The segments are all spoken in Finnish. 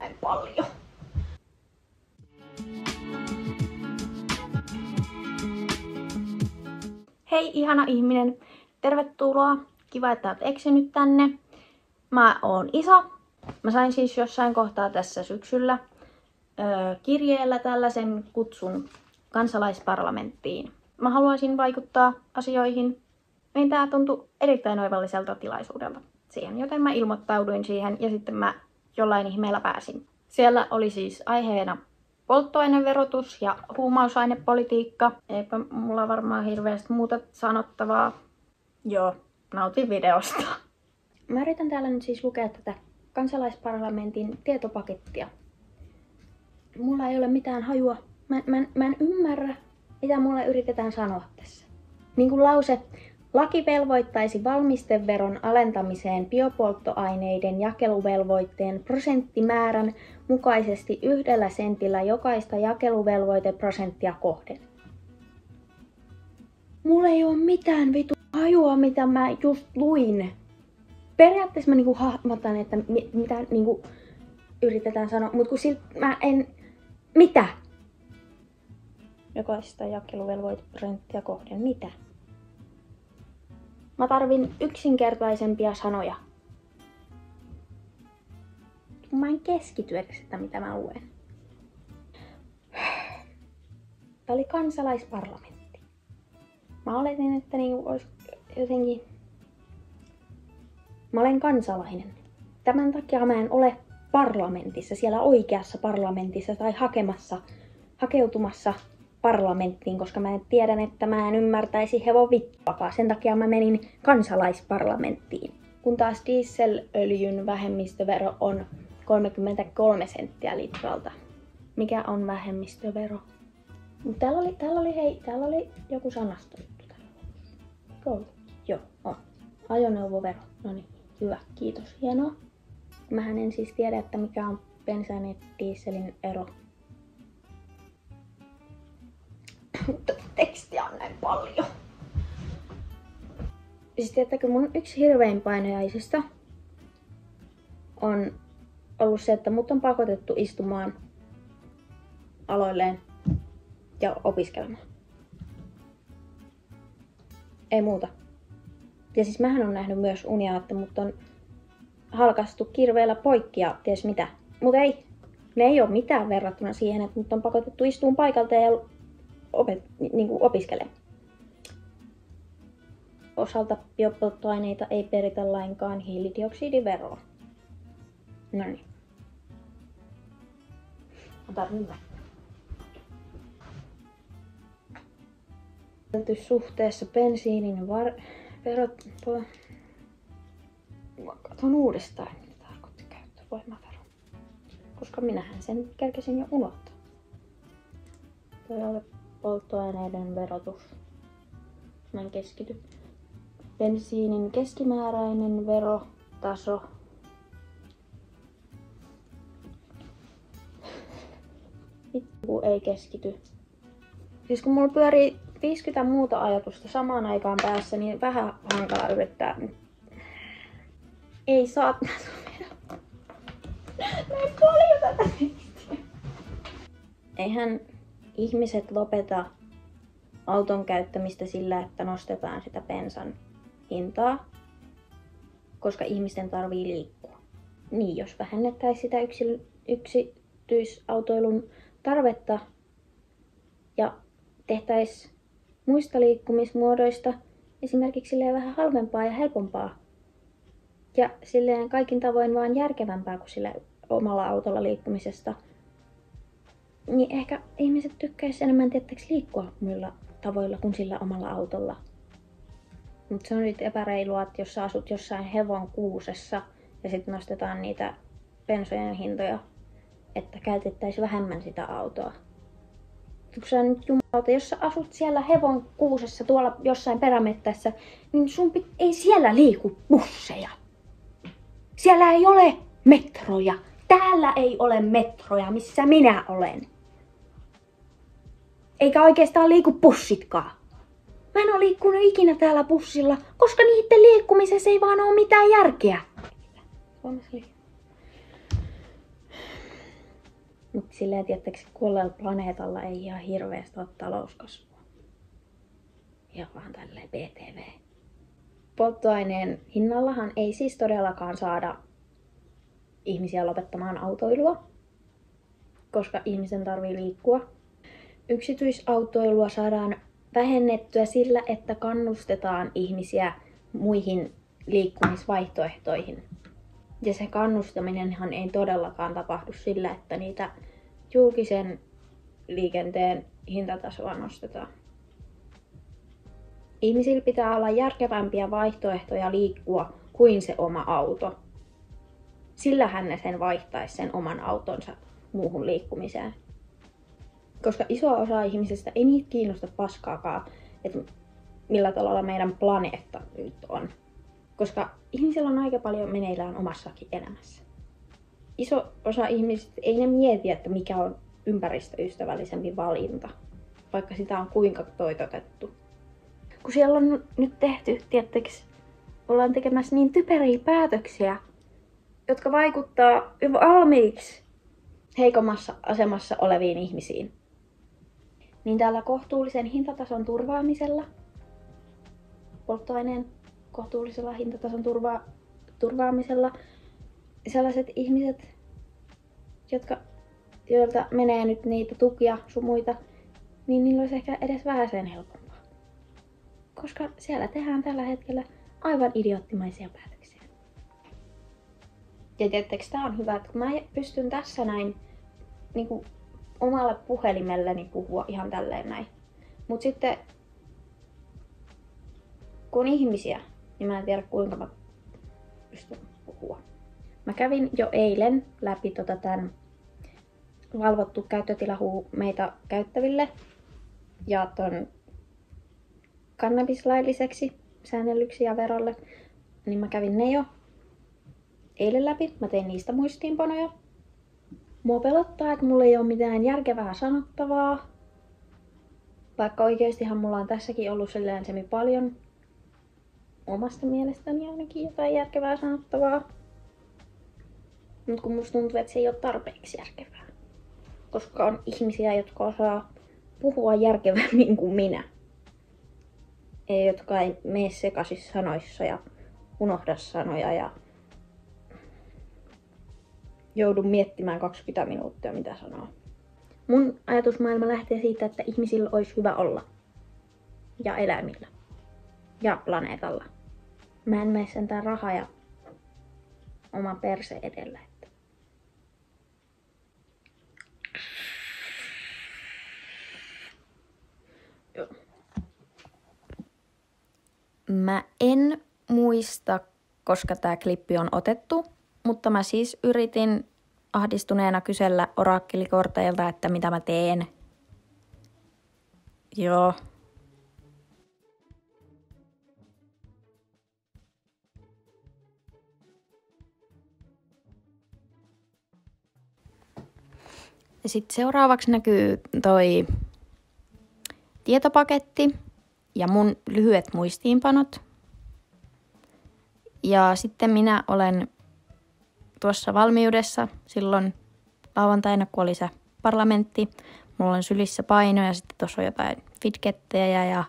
näin paljon. Hei ihana ihminen, tervetuloa. Kiva, että oot eksynyt tänne. Mä oon Isa. Mä sain siis jossain kohtaa tässä syksyllä kirjeellä tällaisen kutsun kansalaisparlamenttiin. Mä haluaisin vaikuttaa asioihin. Niin tää tuntui erittäin oivalliselta tilaisuudelta siihen, joten mä ilmoittauduin siihen ja sitten mä jollain ihmeellä pääsin. Siellä oli siis aiheena polttoaineverotus ja huumausainepolitiikka. Eipä mulla varmaan hirveästi muuta sanottavaa. Joo, nautin videosta. Mä yritän täällä nyt siis lukea tätä kansalaisparlamentin tietopakettia. Mulla ei ole mitään hajua. Mä en ymmärrä, mitä mulle yritetään sanoa tässä. Niin kuin lause, laki velvoittaisi valmisteveron alentamiseen biopolttoaineiden jakeluvelvoitteen prosenttimäärän mukaisesti 1 sentillä jokaista jakeluvelvoiteprosenttia kohden. Mulla ei ole mitään vitu hajua, mitä mä just luin. Periaatteessa mä niinku hahmotan, että mitä niinku yritetään sanoa, mutta kun siltä mä en... Mitä? Jokaista jakeluvelvoiteprosenttia kohden. Mitä? Mä tarvin yksinkertaisempia sanoja. Mä en keskity edes sitä, mitä mä luen. Tää oli kansalaisparlamentti. Mä oletin, että niinku olisi jotenkin... Mä olen kansalainen. Tämän takia mä en ole parlamentissa, siellä oikeassa parlamentissa tai hakeutumassa parlamenttiin, koska mä tiedän, että mä en ymmärtäisi hevon vittuakaan. Sen takia mä menin kansalaisparlamenttiin. Kun taas dieselöljyn vähemmistövero on 33 senttiä litralta. Mikä on vähemmistövero? Täällä oli joku sanastojuttu. Joo, on. Ajoneuvovero. No niin, hyvä. Kiitos. Hienoa. Mähän en siis tiedä, että mikä on bensan ja dieselin ero. Mutta tekstiä on näin paljon. Siis tiedättekö, mun yksi hirvein painajaisista on ollut se, että mut on pakotettu istumaan aloilleen ja opiskelemaan. Ei muuta. Ja siis mähän on nähnyt myös unia, että mut on halkastu kirveellä poikki ja ties mitä. Mut ei, ne ei oo mitään verrattuna siihen, että mut on pakotettu istumaan paikalta ja opiskelemaan. Osalta biopolttoaineita ei peritä lainkaan hiilidioksidiveroa. No niin. Ota hyvä. Suhteessa bensiinin verot... Mä katson uudestaan, mitä tarkoitti käyttövoimavero. Koska minähän sen kerkesin jo unohtaa. Polttoaineiden verotus. Mä en keskity. Bensiinin keskimääräinen verotaso. Vittu ei keskity. Siis kun mulla pyörii 50 muuta ajatusta samaan aikaan päässä, niin vähän hankala yrittää. Ei saa näin paljon tätä tekstiä. Eihän ihmiset lopeta auton käyttämistä sillä, että nostetaan sitä bensan hintaa, koska ihmisten tarvii liikkua. Niin, jos vähennettäisiin sitä yksityisautoilun tarvetta ja tehtäisiin muista liikkumismuodoista esimerkiksi silleen vähän halvempaa ja helpompaa ja silleen kaikin tavoin vaan järkevämpää kuin sillä omalla autolla liikkumisesta, niin ehkä ihmiset tykkäis enemmän liikkua muilla tavoilla kuin sillä omalla autolla. Mutta se on nyt epäreilua, että jos sä asut jossain hevon kuusessa ja sitten nostetaan niitä bensojen hintoja, että käytettäisiin vähemmän sitä autoa. Kun sä nyt jumalauta, jos sä asut siellä hevon kuusessa tuolla jossain perämettässä, niin ei siellä liiku busseja. Siellä ei ole metroja. Täällä ei ole metroja, missä minä olen. Eikä oikeastaan liiku bussitkaan. Mä en oo liikkunut ikinä täällä bussilla, koska niiden liikkumisessa ei vaan oo mitään järkeä. Suomessa Mutta silleen, tiettäkö, kuolleella planeetalla ei ihan hirveästi ole talouskasvua. Ja vaan tälleen BTV. Polttoaineen hinnallahan ei siis todellakaan saada ihmisiä lopettamaan autoilua, koska ihmisen tarvii liikkua. Yksityisautoilua saadaan vähennettyä sillä, että kannustetaan ihmisiä muihin liikkumisvaihtoehtoihin. Ja se kannustaminenhan ei todellakaan tapahdu sillä, että niitä julkisen liikenteen hintatasoa nostetaan. Ihmisillä pitää olla järkevämpiä vaihtoehtoja liikkua kuin se oma auto. Sillähän ne sen vaihtaisi sen oman autonsa muuhun liikkumiseen. Koska iso osa ihmisistä ei niitä kiinnosta paskaakaan, että millä tavalla meidän planeetta nyt on. Koska ihmisillä on aika paljon meneillään omassakin elämässä. Iso osa ihmisistä ei ne mieti, että mikä on ympäristöystävällisempi valinta, vaikka sitä on kuinka toitotettu. Kun siellä on nyt tehty, tiettekö, ollaan tekemässä niin typeriä päätöksiä, jotka vaikuttaa jo valmiiksi heikommassa asemassa oleviin ihmisiin. Niin tällä kohtuullisen hintatason turvaamisella, polttoaineen kohtuullisella hintatason turvaamisella, sellaiset ihmiset, joilta menee nyt niitä tukia sun muita, niin niillä olisi ehkä edes vähän sen helpompaa. Koska siellä tehdään tällä hetkellä aivan idioottimaisia päätöksiä. Ja tiettekö, tää on hyvä, että kun mä pystyn tässä näin niin kuin omalle puhelimelleni puhua ihan tälleen näin. Mut sitten kun on ihmisiä, niin mä en tiedä kuinka mä pystyn puhua. Mä kävin jo eilen läpi tämän valvottu käyttötilahuu meitä käyttäville ja ton kannabislailliseksi säännellyksi ja verolle, niin mä kävin ne jo eilen läpi. Mä tein niistä muistiinpanoja. Mua pelottaa, että mulla ei ole mitään järkevää sanottavaa. Vaikka oikeestihan mulla on tässäkin ollut silleen semi paljon omasta mielestäni ainakin jotain järkevää sanottavaa. Mut kun musta tuntuu, että se ei ole tarpeeksi järkevää. Koska on ihmisiä, jotka osaa puhua järkevämmin kuin minä. Jotka ei mene sekaisin sanoissa ja unohda sanoja ja joudun miettimään 20 minuuttia, mitä sanoo. Mun ajatusmaailma lähtee siitä, että ihmisillä olisi hyvä olla. Ja eläimillä. Ja planeetalla. Mä en mene sentään raha ja oma perse edellä. Joo. Mä en muista, koska tää klippi on otettu, mutta mä siis yritin ahdistuneena kysellä orakkelikorteilta, että mitä mä teen. Joo. Ja sitten seuraavaksi näkyy toi tietopaketti ja mun lyhyet muistiinpanot. Ja sitten minä olen tuossa valmiudessa silloin lauantaina, kun oli se parlamentti. Mulla on sylissä paino ja sitten tuossa on jotain fidgettejä ja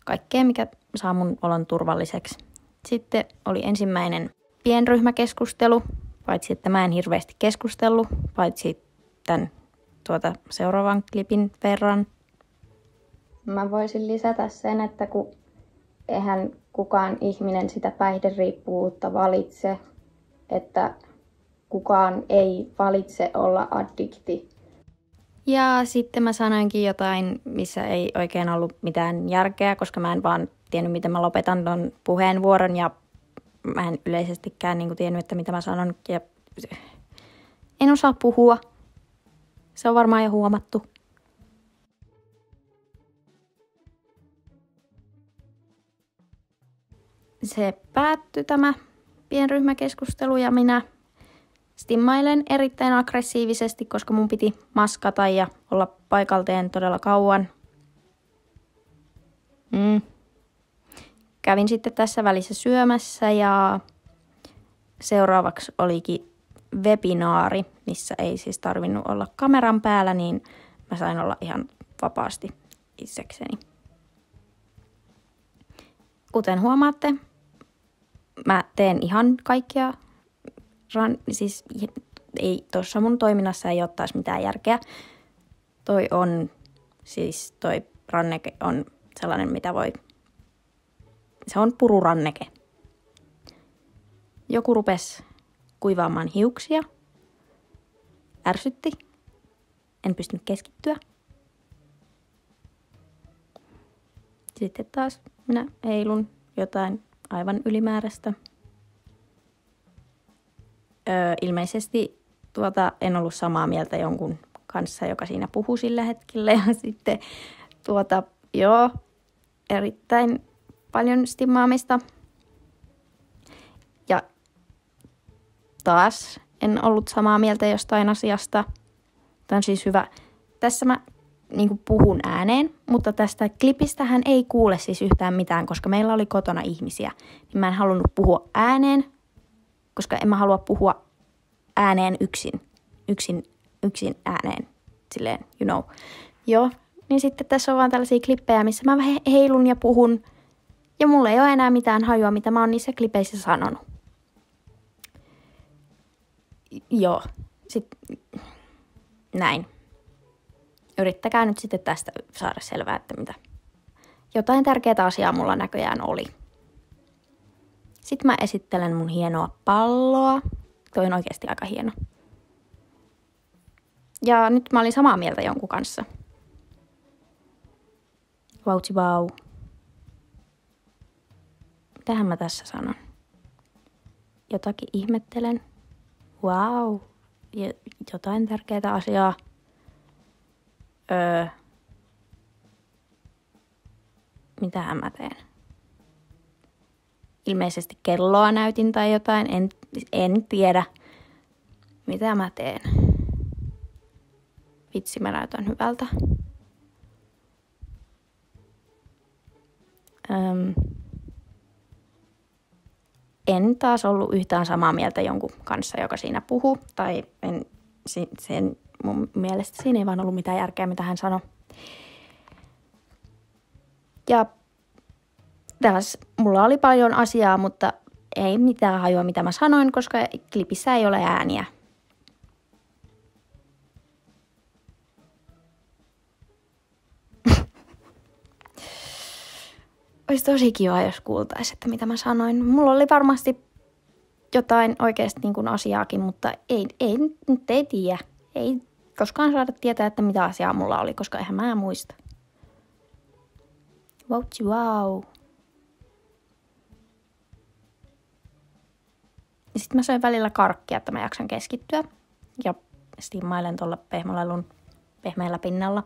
kaikkea, mikä saa mun olon turvalliseksi. Sitten oli ensimmäinen pienryhmäkeskustelu, paitsi että mä en hirveästi keskustellut, paitsi tämän seuraavan klipin verran. Mä voisin lisätä sen, että kun eihän kukaan ihminen sitä päihderiippuvuutta valitse, että kukaan ei valitse olla addikti. Ja sitten mä sanoinkin jotain, missä ei oikein ollut mitään järkeä, koska mä en vaan tiennyt, miten mä lopetan ton puheenvuoron ja mä en yleisestikään tiennyt, että mitä mä sanon. Ja en osaa puhua. Se on varmaan jo huomattu. Se päättyi tämä pienryhmäkeskustelu ja minä stimmailen erittäin aggressiivisesti, koska mun piti maskata ja olla paikalteen todella kauan. Kävin sitten tässä välissä syömässä ja seuraavaksi olikin webinaari, missä ei siis tarvinnut olla kameran päällä, niin mä sain olla ihan vapaasti itsekseni. Kuten huomaatte, mä teen ihan kaikkia, siis ei, tuossa mun toiminnassa ei ole taas mitään järkeä. Toi ranneke on sellainen, mitä voi, se on pururanneke. Joku rupesi kuivaamaan hiuksia, ärsytti, en pystynyt keskittyä. Sitten taas minä heilun jotain aivan ylimääräistä. Ilmeisesti en ollut samaa mieltä jonkun kanssa, joka siinä puhui sillä hetkellä. Ja sitten erittäin paljon stimmaamista. Ja taas en ollut samaa mieltä jostain asiasta. Tämä on siis hyvä. Tässä mä puhun ääneen, mutta tästä klipistähän ei kuule siis yhtään mitään, koska meillä oli kotona ihmisiä. Niin mä en halunnut puhua ääneen, koska en mä halua puhua ääneen yksin ääneen. Silleen, you know. Joo, niin sitten tässä on vaan tällaisia klippejä, missä mä heilun ja puhun. Ja mulla ei ole enää mitään hajua, mitä mä oon niissä klipeissä sanonut. Joo, sitten näin. Yrittäkää nyt sitten tästä saada selvää, että mitä. Jotain tärkeää asiaa mulla näköjään oli. Sitten mä esittelen mun hienoa palloa. Toi on oikeasti aika hieno. Ja nyt mä olin samaa mieltä jonkun kanssa. Vautsi vau. Mitähän mä tässä sanon? Jotakin ihmettelen. Wow. Jotain tärkeää asiaa. Mitähän mä teen? Ilmeisesti kelloa näytin tai jotain. En tiedä, mitä mä teen. Vitsi, mä näytän hyvältä. En taas ollut yhtään samaa mieltä jonkun kanssa, joka siinä puhui. Tai mun mielestä siinä ei vaan ollut mitään järkeä, mitä hän sanoi. Ja taas mulla oli paljon asiaa, mutta ei mitään hajua, mitä mä sanoin, koska klipissä ei ole ääniä. Olisi tosi kiva, jos kuultaisi, että mitä mä sanoin. Mulla oli varmasti jotain oikeasti asiaakin, mutta ei tiedä. Ei koskaan saada tietää, että mitä asiaa mulla oli, koska eihän mä muista. Wow. Sitten mä söin välillä karkkia, että mä jaksan keskittyä. Ja stimmailen tuolla pehmeällä pinnalla.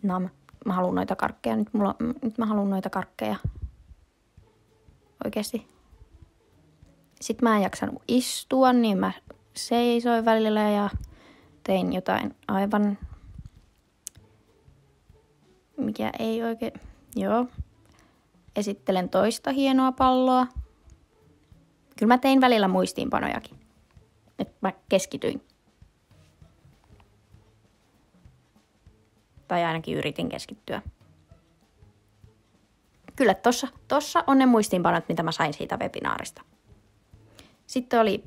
No, mä haluan noita karkkeja. Nyt mä haluan noita karkkeja. Oikeesti. Sitten mä en jaksanut istua, niin mä seisoin välillä ja tein jotain aivan, mikä ei oikein, joo. Esittelen toista hienoa palloa. Kyllä mä tein välillä muistiinpanojakin. Että mä keskityin. Tai ainakin yritin keskittyä. Kyllä tossa on ne muistiinpanot, mitä mä sain siitä webinaarista. Sitten oli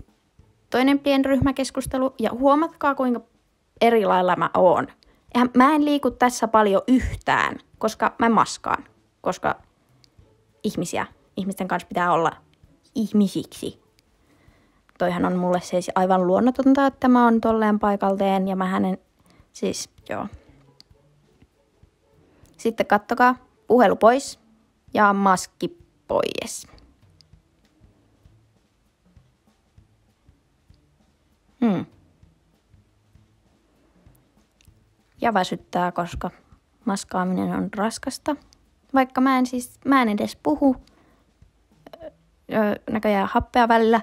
toinen pienryhmäkeskustelu ja huomatkaa kuinka eri lailla mä oon. Mä en liiku tässä paljon yhtään, koska mä maskaan. Koska ihmisten kanssa pitää olla ihmisiksi. Toihan on mulle siis aivan luonnotonta, että mä oon tolleen paikalteen ja joo. Sitten kattokaa, puhelu pois ja maski pois. Ja väsyttää, koska maskaaminen on raskasta. Vaikka mä en edes puhu. Näköjään happea välillä.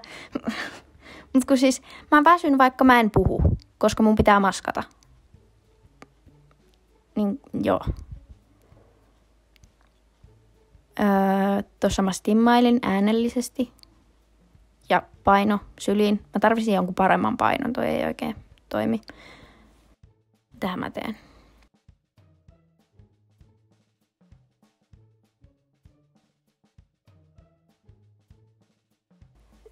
Mutta kun siis mä väsyn, vaikka mä en puhu, koska mun pitää maskata. Niin joo. Tuossa mä stimmailin äänellisesti ja paino syliin. Mä tarvitsin jonkun paremman painon, toi ei oikein toimi. Tähän mä teen.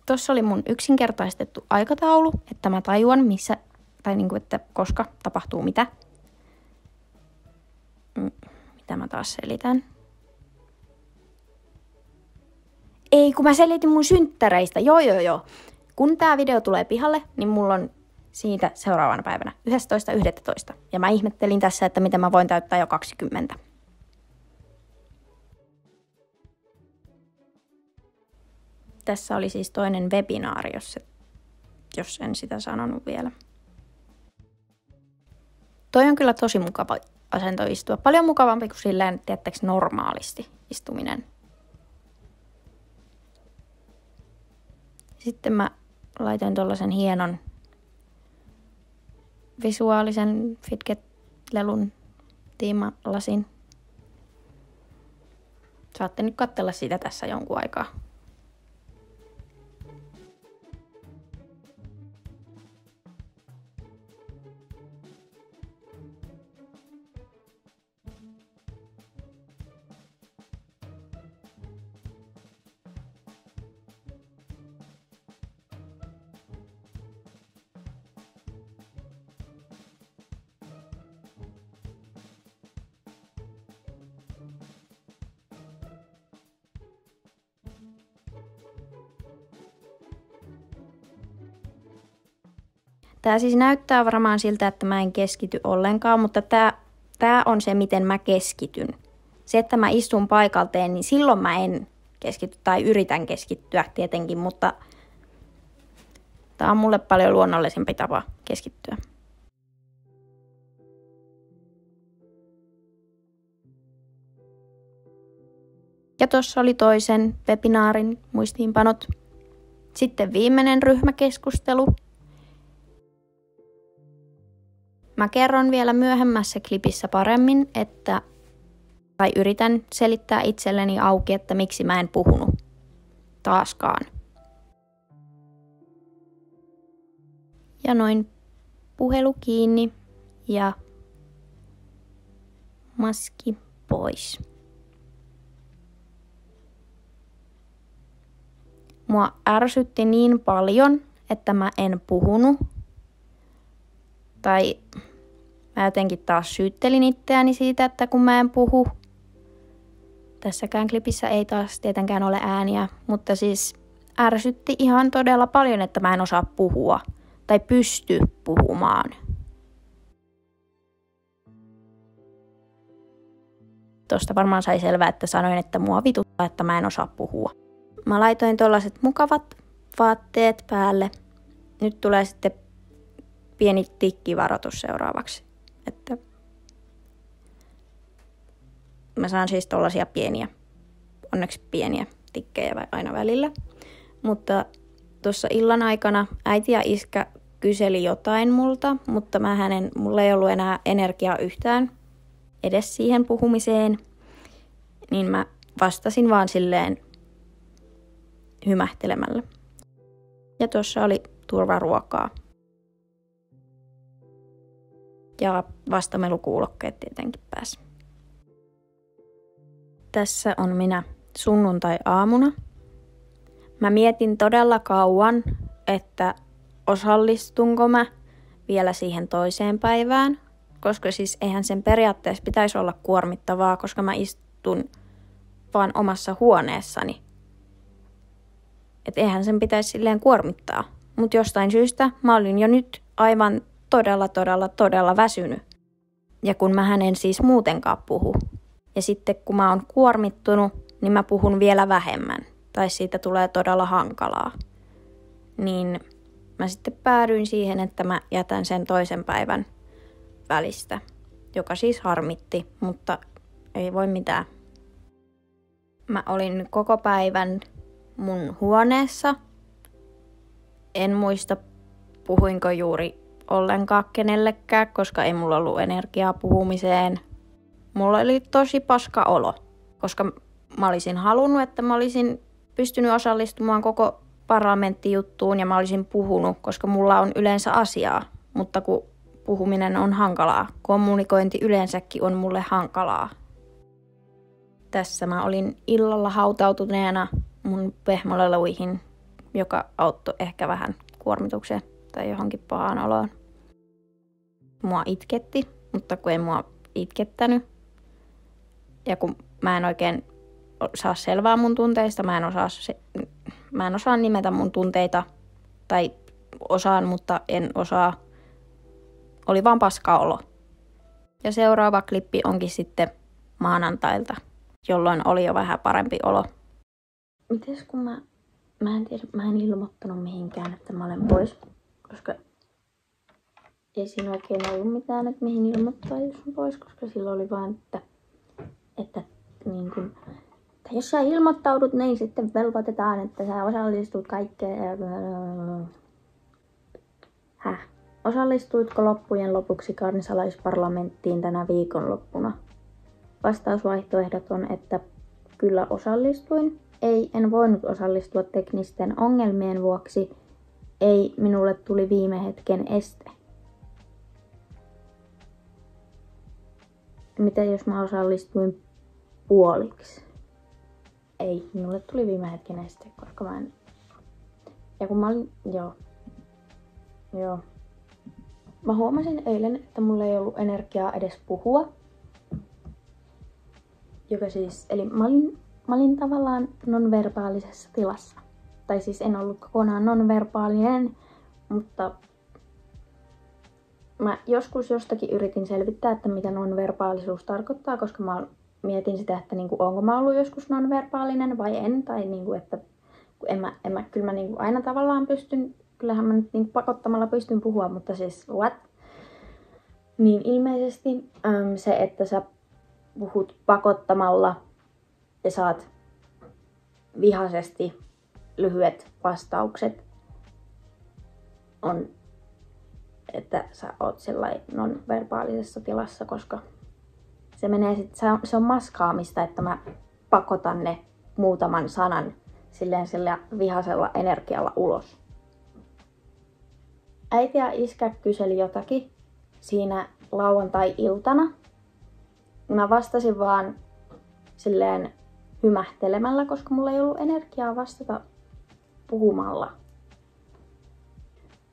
Tuossa oli mun yksinkertaistettu aikataulu, että mä tajuan missä, tai niinku, että koska tapahtuu mitä. Mitä mä taas selitän? Ei, kun mä selitin mun synttäreistä. Joo. Kun tää video tulee pihalle, niin mulla on siitä seuraavana päivänä 11.11. Ja mä ihmettelin tässä, että miten mä voin täyttää jo 20. Tässä oli siis toinen webinaari, jos en sitä sanonut vielä. Toi on kyllä tosi mukava asento istua. Paljon mukavampi kuin silleen, tiettäks, normaalisti istuminen. Sitten mä laitoin tollasen hienon visuaalisen Fitget-lelun tiimalasin. Saatte nyt katsella sitä tässä jonkun aikaa. Tää siis näyttää varmaan siltä, että mä en keskity ollenkaan, mutta tää on se, miten mä keskityn. Se, että mä istun paikalteen, niin silloin mä en keskity tai yritän keskittyä tietenkin, mutta tää on mulle paljon luonnollisempi tapa keskittyä. Ja tuossa oli toisen webinaarin muistiinpanot. Sitten viimeinen ryhmäkeskustelu. Mä kerron vielä myöhemmässä klipissä paremmin, tai yritän selittää itselleni auki, että miksi mä en puhunut taaskaan. Ja noin puhelu kiinni ja maski pois. Mua ärsytti niin paljon, että mä en puhunut. Tai mä jotenkin taas syyttelin itseäni siitä, että kun mä en puhu. Tässäkään klipissä ei taas tietenkään ole ääniä, mutta siis ärsytti ihan todella paljon, että mä en osaa puhua tai pysty puhumaan. Tuosta varmaan sai selvää, että sanoin, että mua vituttaa, että mä en osaa puhua. Mä laitoin tollaset mukavat vaatteet päälle. Nyt tulee sitten pieni tikkivaroitus seuraavaksi. Että mä saan siis tollasia pieniä, onneksi pieniä tikkejä aina välillä. Mutta tuossa illan aikana äiti ja iskä kyseli jotain multa, mutta mulla ei ollut enää energiaa yhtään edes siihen puhumiseen. Niin mä vastasin vaan silleen hymähtelemällä. Ja tuossa oli turvaruokaa. Ja vastamelukuulokkeet tietenkin pääsi. Tässä on minä sunnuntai-aamuna. Mä mietin todella kauan, että osallistunko mä vielä siihen toiseen päivään. Koska siis eihän sen periaatteessa pitäisi olla kuormittavaa, koska mä istun vaan omassa huoneessani. Et eihän sen pitäisi silleen kuormittaa. Mutta jostain syystä mä olin jo nyt aivan todella väsynyt. Ja kun mähän en siis muutenkaan puhu. Ja sitten kun mä oon kuormittunut, niin mä puhun vielä vähemmän. Tai siitä tulee todella hankalaa. Niin mä sitten päädyin siihen, että mä jätän sen toisen päivän välistä. Joka siis harmitti, mutta ei voi mitään. Mä olin koko päivän mun huoneessa. En muista, puhuinko juuri ollenkaan kenellekään, koska ei mulla ollut energiaa puhumiseen. Mulla oli tosi paska olo, koska mä olisin halunnut, että mä olisin pystynyt osallistumaan koko parlamenttijuttuun ja mä olisin puhunut, koska mulla on yleensä asiaa, mutta kun puhuminen on hankalaa, kommunikointi yleensäkin on mulle hankalaa. Tässä mä olin illalla hautautuneena mun pehmoleluihin, joka auttoi ehkä vähän kuormitukseen tai johonkin pahaan oloon. Mua itketti, mutta kun ei mua itkettänyt. Ja kun mä en oikein saa selvää mun tunteista, mä en osaa nimetä mun tunteita. Tai osaan, mutta en osaa. Oli vaan paska olo. Ja seuraava klippi onkin sitten maanantailta, jolloin oli jo vähän parempi olo. Mites kun mä en tiedä, mä en ilmoittanut mihinkään, että mä olen pois, koska ei siinä oikein ollut mitään, että mihin ilmoittaa, jos on pois, koska silloin oli vaan, että jos sä ilmoittaudut, niin sitten velvoitetaan, että sä osallistut kaikkeen. Osallistuitko loppujen lopuksi kansalaisparlamenttiin tänä viikonloppuna? Vastausvaihtoehdot on, että kyllä osallistuin. Ei, en voinut osallistua teknisten ongelmien vuoksi. Ei, minulle tuli viime hetken este. Mitä jos mä osallistuin puoliksi? Ei, minulle tuli viime hetken este, koska mä en... Ja kun mä olin... Joo. Mä huomasin eilen, että mulla ei ollut energiaa edes puhua. Eli mä olin tavallaan nonverbaalisessa tilassa. Tai siis en ollut kokonaan nonverbaalinen, mutta mä joskus jostakin yritin selvittää, että mitä nonverbaalisuus tarkoittaa, koska mä mietin sitä, että onko mä ollut joskus nonverbaalinen vai en. Tai että kyllä mä aina tavallaan pystyn, kyllähän mä nyt pakottamalla pystyn puhua, mutta siis what? Niin ilmeisesti se, että sä puhut pakottamalla ja saat vihaisesti lyhyet vastaukset, on, että sä oot sellainen non-verbaalisessa tilassa, koska se on maskaamista, että mä pakotan ne muutaman sanan sillä vihasella energialla ulos. Äiti ja iskä kyseli jotakin siinä lauantai-iltana. Mä vastasin vaan silleen hymähtelemällä, koska mulla ei ollut energiaa vastata puhumalla.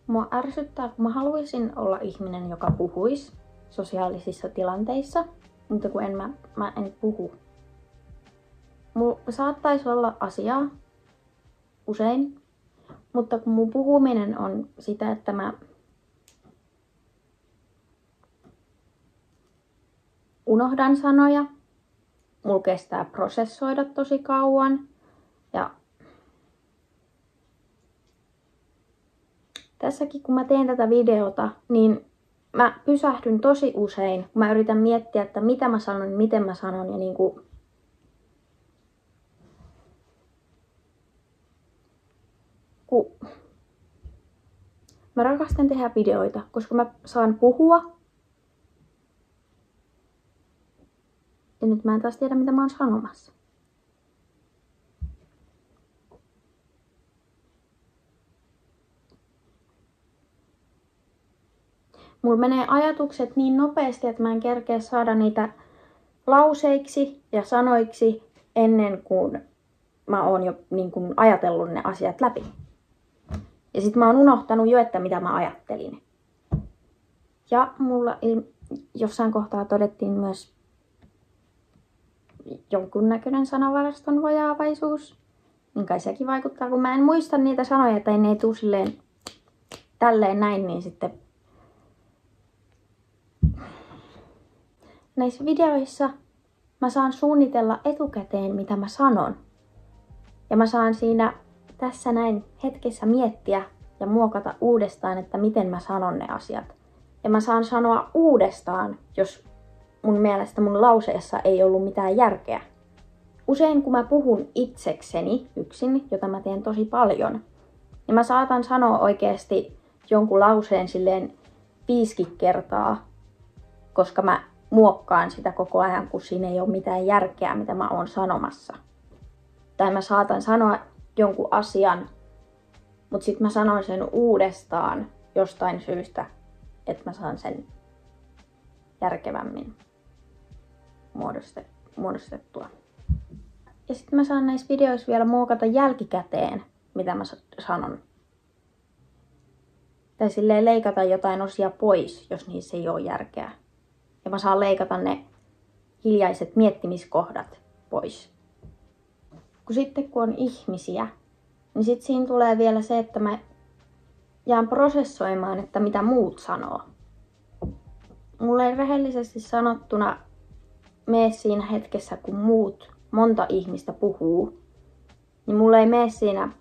Mua ärsyttää, kun mä haluaisin olla ihminen, joka puhuisi sosiaalisissa tilanteissa, mutta kun mä en puhu. Mulla saattaisi olla asiaa usein, mutta kun mun puhuminen on sitä, että mä unohdan sanoja, mulla kestää prosessoida tosi kauan ja tässäkin kun mä teen tätä videota, niin mä pysähdyn tosi usein, kun mä yritän miettiä, että mitä mä sanon, miten mä sanon ja mä rakastan tehdä videoita, koska mä saan puhua. Ja nyt mä en taas tiedä, mitä mä oon sanomassa. Mulla menee ajatukset niin nopeasti, että mä en kerkeä saada niitä lauseiksi ja sanoiksi ennen kuin mä oon jo ajatellut ne asiat läpi. Ja sit mä oon unohtanut jo, että mitä mä ajattelin. Ja mulla jossain kohtaa todettiin myös jonkunnäköinen sanavaraston vajaavaisuus. Niin kai sekin vaikuttaa, kun mä en muista niitä sanoja, että ne ei tuu silleen tälleen näin, niin sitten näissä videoissa mä saan suunnitella etukäteen, mitä mä sanon. Ja mä saan siinä tässä näin hetkessä miettiä ja muokata uudestaan, että miten mä sanon ne asiat. Ja mä saan sanoa uudestaan, jos mun mielestä mun lauseessa ei ollut mitään järkeä. Usein kun mä puhun itsekseni yksin, jota mä teen tosi paljon, niin mä saatan sanoa oikeasti jonkun lauseen silleen 5 kertaa, koska mä muokkaan sitä koko ajan, kun siinä ei ole mitään järkeä, mitä mä oon sanomassa. Tai mä saatan sanoa jonkun asian, mutta sitten mä sanon sen uudestaan jostain syystä, että mä saan sen järkevämmin muodostettua. Ja sitten mä saan näissä videoissa vielä muokata jälkikäteen, mitä mä sanon. Tai silleen leikata jotain osia pois, jos niissä ei ole järkeä. Ja mä saan leikata ne hiljaiset miettimiskohdat pois. Kun on ihmisiä, niin sitten siinä tulee vielä se, että mä jään prosessoimaan, että mitä muut sanoo. Mulla ei rehellisesti sanottuna mene siinä hetkessä, kun monta ihmistä puhuu, niin mulla ei mene siinä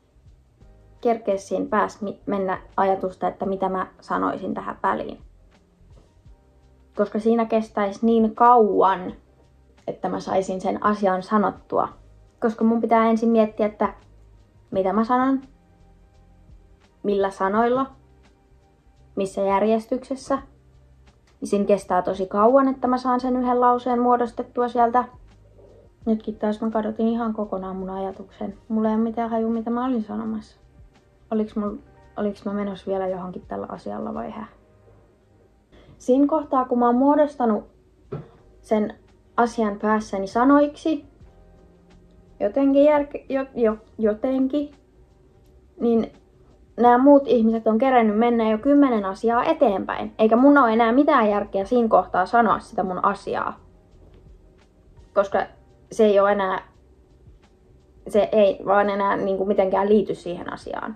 kerkeä siinä päässä mennä ajatusta, että mitä mä sanoisin tähän väliin. Koska siinä kestäisi niin kauan, että mä saisin sen asian sanottua. Koska mun pitää ensin miettiä, että mitä mä sanon, millä sanoilla, missä järjestyksessä. Ja siinä kestää tosi kauan, että mä saan sen yhden lauseen muodostettua sieltä. Nytkin taas mä kadotin ihan kokonaan mun ajatuksen. Mulla ei ole mitään hajua, mitä mä olin sanomassa. Oliks mä menossa vielä johonkin tällä asialla vai hä? Siinä kohtaa, kun mä oon muodostanut sen asian päässäni sanoiksi, jotenkin, niin nämä muut ihmiset on kerännyt mennä jo 10 asiaa eteenpäin. Eikä mun ole enää mitään järkeä siinä kohtaa sanoa sitä mun asiaa. Koska se ei ole enää, se ei vaan enää niinku mitenkään liity siihen asiaan.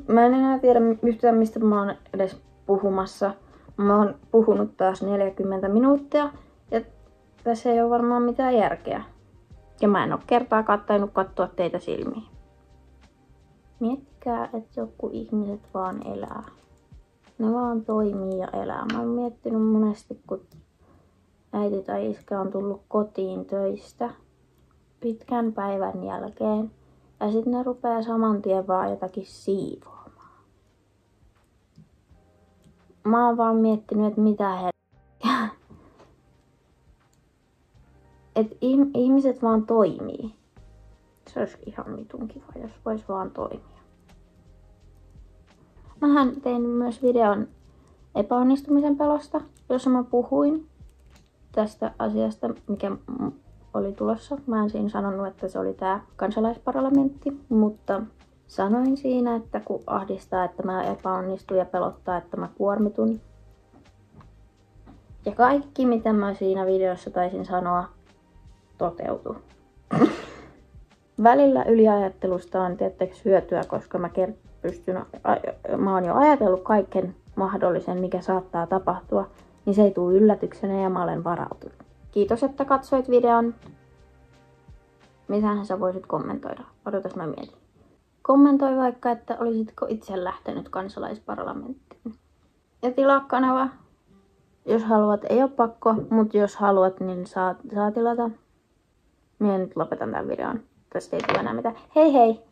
Mä en enää tiedä yhtään, mistä mä oon edes puhumassa. Mä oon puhunut taas 40 minuuttia ja tässä ei ole varmaan mitään järkeä. Ja mä en oo kertaakaan tainnut katsoa teitä silmiin. Miettikää, että joku ihmiset vaan elää. Ne vaan toimii ja elää. Mä oon miettinyt monesti, kun äiti tai iskä on tullut kotiin töistä pitkän päivän jälkeen. Ja sitten ne rupeaa saman tien vaan jotakin siivoamaan. Mä oon vaan miettinyt, että mitä että ihmiset vaan toimii. Se olisi ihan vitun kiva, jos vois vaan toimia. Mähän tein myös videon epäonnistumisen pelosta, jossa mä puhuin tästä asiasta, mikä oli tulossa. Mä en siinä sanonut, että se oli tää kansalaisparlamentti, mutta sanoin siinä, että kun ahdistaa, että mä epäonnistun ja pelottaa, että mä kuormitun. Ja kaikki, mitä mä siinä videossa taisin sanoa, toteutui. Välillä yliajattelusta on tietysti hyötyä, koska mä oon jo ajatellut kaiken mahdollisen, mikä saattaa tapahtua, niin se ei tule yllätyksenä ja mä olen varautunut. Kiitos, että katsoit videon. Mitähän sä voisit kommentoida? Odotas, mä mietin. Kommentoi vaikka, että olisitko itse lähtenyt kansalaisparlamenttiin. Ja tilaa kanava. Jos haluat, ei ole pakko, mutta jos haluat, niin saa tilata. Minä nyt lopetan tämän videon. Tästä ei tule enää mitään. Hei hei!